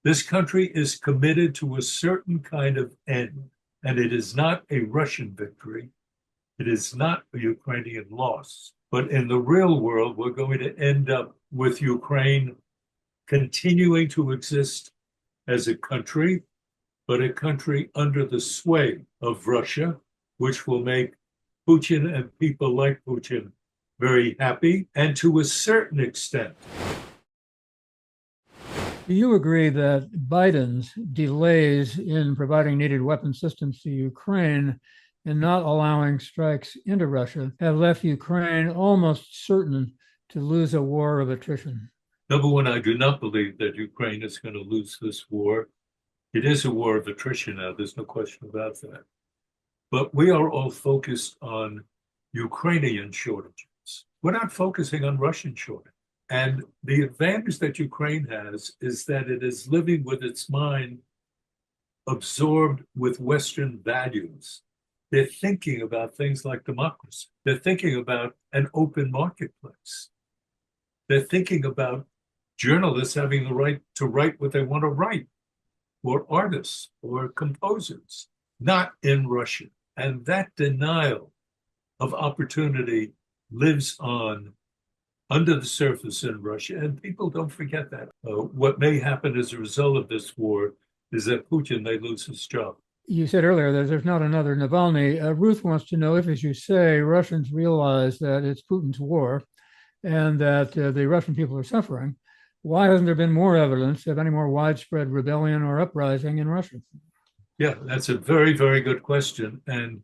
This country is committed to a certain kind of end, and it is not a Russian victory. It is not a Ukrainian loss. But in the real world, we're going to end up with Ukraine continuing to exist as a country, but a country under the sway of Russia, which will make Putin and people like Putin very happy. And to a certain extent, do you agree that Biden's delays in providing needed weapon systems to Ukraine and not allowing strikes into Russia have left Ukraine almost certain to lose a war of attrition? number one, I do not believe that Ukraine is going to lose this war. It is a war of attrition now. There's no question about that. But we are all focused on Ukrainian shortages. We're not focusing on Russian shortage. And the advantage that Ukraine has is that it is living with its mind absorbed with Western values. They're thinking about things like democracy. They're thinking about an open marketplace. They're thinking about journalists having the right to write what they want to write, or artists or composers, not in Russia. And that denial of opportunity lives on under the surface in Russia. And people don't forget that. What may happen as a result of this war is that Putin may lose his job. You said earlier that there's not another Navalny. Ruth wants to know if, as you say, Russians realize that it's Putin's war and that the Russian people are suffering. Why hasn't there been more evidence of any more widespread rebellion or uprising in Russia? Yeah, that's a very, very good question. And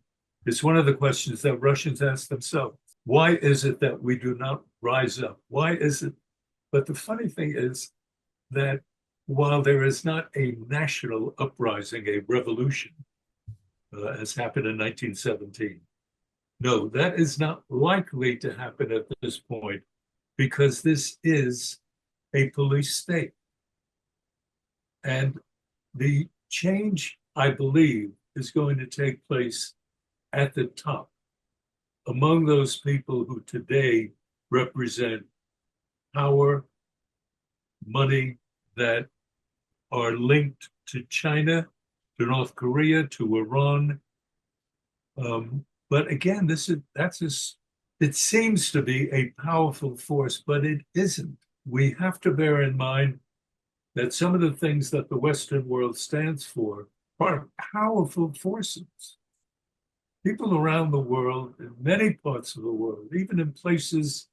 it's one of the questions that Russians ask themselves. Why is it that we do not rise up? Why is it? But the funny thing is that while there is not a national uprising, a revolution, as happened in 1917, no, that is not likely to happen at this point because this is a police state. And the change, I believe, is going to take place at the top among those people who today represent power, money that are linked to China, to North Korea, to Iran. But again, it seems to be a powerful force, but it isn't. We have to bear in mind that some of the things that the Western world stands for are powerful forces. People around the world, in many parts of the world, even in places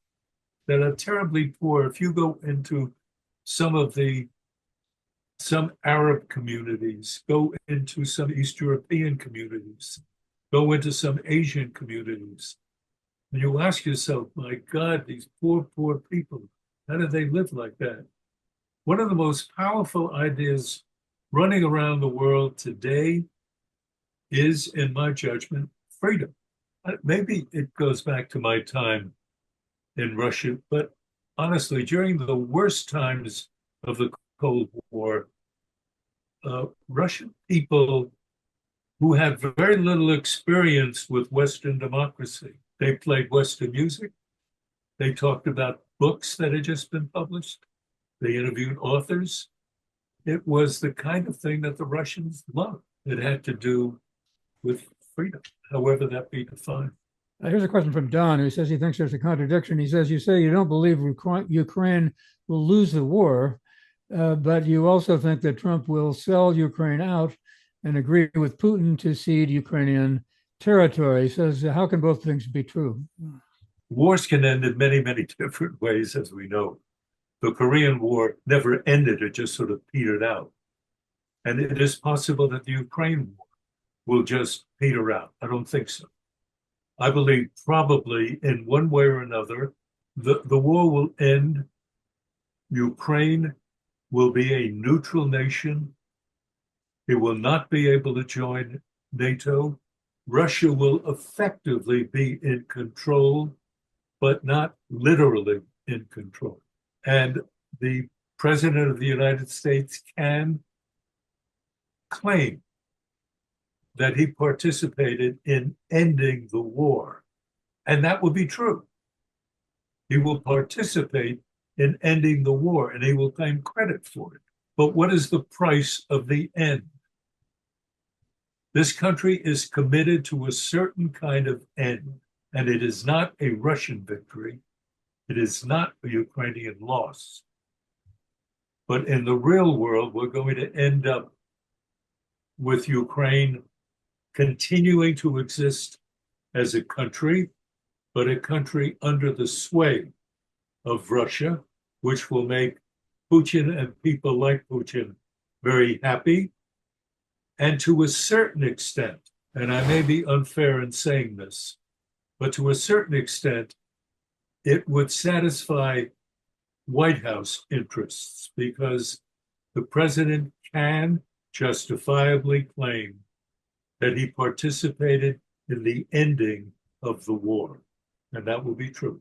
that are terribly poor, if you go into some Arab communities, go into some East European communities, go into some Asian communities, and you ask yourself, my God, these poor, poor people, how do they live like that? One of the most powerful ideas running around the world today is, in my judgment, freedom. Maybe it goes back to my time in Russia, but honestly, during the worst times of the Cold War, Russian people who had very little experience with Western democracy, they played Western music, they talked about books that had just been published, they interviewed authors. It was the kind of thing that the Russians loved. It had to do with freedom, however that be defined. Here's a question from Don, who says he thinks there's a contradiction. He says, you say you don't believe Ukraine will lose the war, but you also think that Trump will sell Ukraine out and agree with Putin to cede Ukrainian territory. He says, how can both things be true? Wars can end in many, many different ways, as we know. The Korean War never ended, it just sort of petered out. And it is possible that the Ukraine War will just peter out. I don't think so. I believe probably in one way or another, the war will end. Ukraine will be a neutral nation. It will not be able to join NATO. Russia will effectively be in control, but not literally in control. And the President of the United States can claim that he participated in ending the war. And that will be true. He will participate in ending the war and he will claim credit for it. But what is the price of the end? This country is committed to a certain kind of end, and it is not a Russian victory. It is not a Ukrainian loss. But in the real world, we're going to end up with Ukraine continuing to exist as a country, but a country under the sway of Russia, which will make Putin and people like Putin very happy. And to a certain extent, and I may be unfair in saying this, but to a certain extent, it would satisfy White House interests because the president can justifiably claim that he participated in the ending of the war, and that will be true.